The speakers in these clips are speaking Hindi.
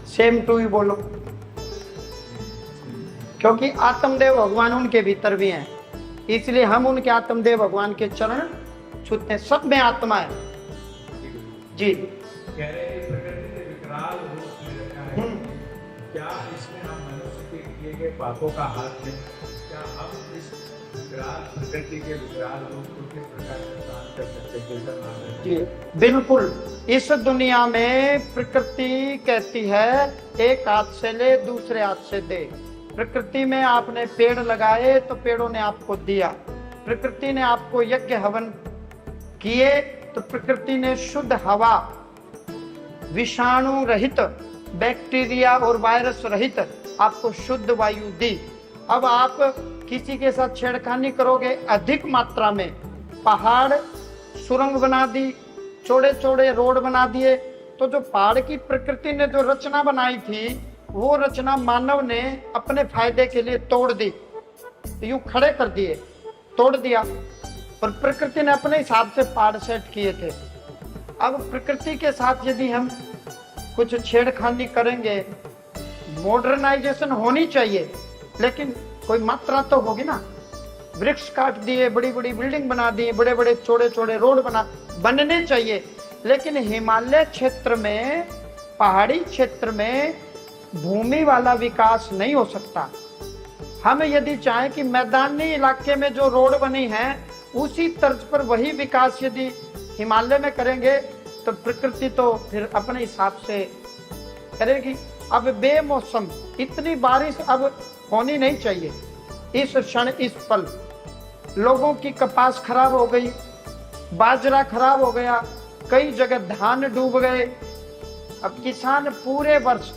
सेम टू ही बोलो, क्योंकि आत्मदेव भगवान उनके भीतर भी हैं, इसलिए हम उनके आत्मदेव भगवान के चरण छूते हैं। सब में आत्मा है जी। कह रहे हैं प्रकृति ने विकराल रूप ले रखा है, क्या इसमें हम मनुष्य के किए गए पापों का हाथ है? क्या हम इस विकराल प्रकृति के विकराल रूप को किस प्रकार से शांत कर सकते हैं? जी बिल्कुल। इस दुनिया में प्रकृति कहती है एक हाथ से ले दूसरे हाथ से दे। प्रकृति में आपने पेड़ लगाए तो पेड़ों ने आपको दिया, प्रकृति ने आपको यज्ञ हवन किए तो प्रकृति ने शुद्ध हवा, विषाणु रहित, बैक्टीरिया और वायरस रहित आपको शुद्ध वायु दी। अब आप किसी के साथ छेड़खानी करोगे, अधिक मात्रा में पहाड़ सुरंग बना दी, चौड़े चौड़े रोड बना दिए, तो जो पहाड़ की प्रकृति ने जो रचना बनाई थी वो रचना मानव ने अपने फायदे के लिए तोड़ दी, यूं खड़े कर दिए, तोड़ दिया, और प्रकृति ने अपने हिसाब से पहाड़ सेट किए थे। अब प्रकृति के साथ यदि हम कुछ छेड़खानी करेंगे, मॉडर्नाइजेशन होनी चाहिए लेकिन कोई मात्रा तो होगी ना। वृक्ष काट दिए, बड़ी बड़ी बिल्डिंग बना दी, बड़े बड़े चौड़े चौड़े रोड बनने चाहिए, लेकिन हिमालय क्षेत्र में, पहाड़ी क्षेत्र में भूमि वाला विकास नहीं हो सकता। हम यदि चाहें कि मैदानी इलाके में जो रोड बनी है उसी तर्ज पर वही विकास यदि हिमालय में करेंगे तो प्रकृति तो फिर अपने हिसाब से करेगी। अब बेमौसम इतनी बारिश अब होनी नहीं चाहिए। इस क्षण, इस पल लोगों की कपास खराब हो गई, बाजरा खराब हो गया, कई जगह धान डूब गए। अब किसान पूरे वर्ष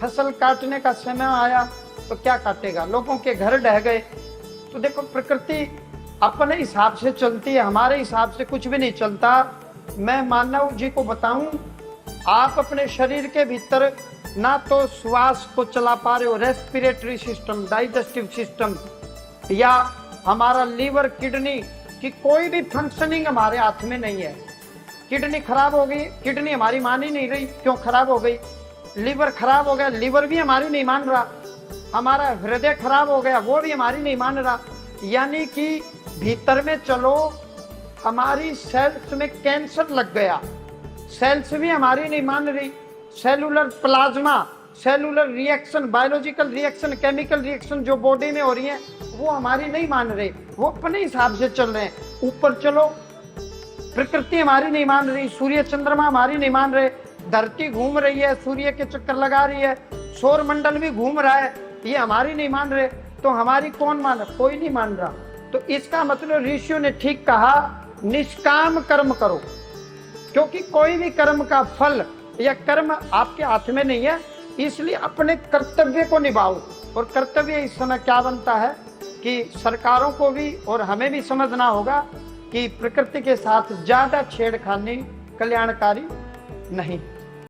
फसल काटने का समय आया तो क्या काटेगा, लोगों के घर ढह गए। तो देखो प्रकृति अपने हिसाब से चलती है, हमारे हिसाब से कुछ भी नहीं चलता। मैं मानव जी को बताऊं, आप अपने शरीर के भीतर ना तो श्वास को चला पा रहे हो, रेस्पिरेटरी सिस्टम, डाइजेस्टिव सिस्टम, या हमारा लीवर, किडनी की कोई भी फंक्शनिंग हमारे हाथ में नहीं है। किडनी खराब हो गई, किडनी हमारी मान ही नहीं रही, क्यों खराब हो गई। लीवर खराब हो गया, लीवर भी हमारी नहीं मान रहा। हमारा हृदय खराब हो गया, वो भी हमारी नहीं मान रहा। यानी कि भीतर में चलो, हमारी सेल्स में कैंसर लग गया, सेल्स भी हमारी नहीं मान रही। Cellular plasma, cellular reaction, biological reaction, chemical reaction जो बॉडी में हो रही है वो हमारी नहीं मान रहे, वो अपने हिसाब से चल रहे हैं। ऊपर चलो, प्रकृति हमारी नहीं मान रही, सूर्य चंद्रमा हमारी नहीं मान रहे, धरती घूम रही है, सूर्य के चक्कर लगा रही है, सौर मंडल भी घूम रहा है, ये हमारी नहीं मान रहे, तो हमारी कौन मान रहा? कोई नहीं मान रहा। तो इसका मतलब ऋषियों ने ठीक कहा, निष्काम कर्म करो, क्योंकि कोई भी कर्म का फल या कर्म आपके हाथ में नहीं है। इसलिए अपने कर्तव्य को निभाओ। और कर्तव्य इस समय क्या बनता है कि सरकारों को भी और हमें भी समझना होगा कि प्रकृति के साथ ज्यादा छेड़खानी कल्याणकारी नहीं।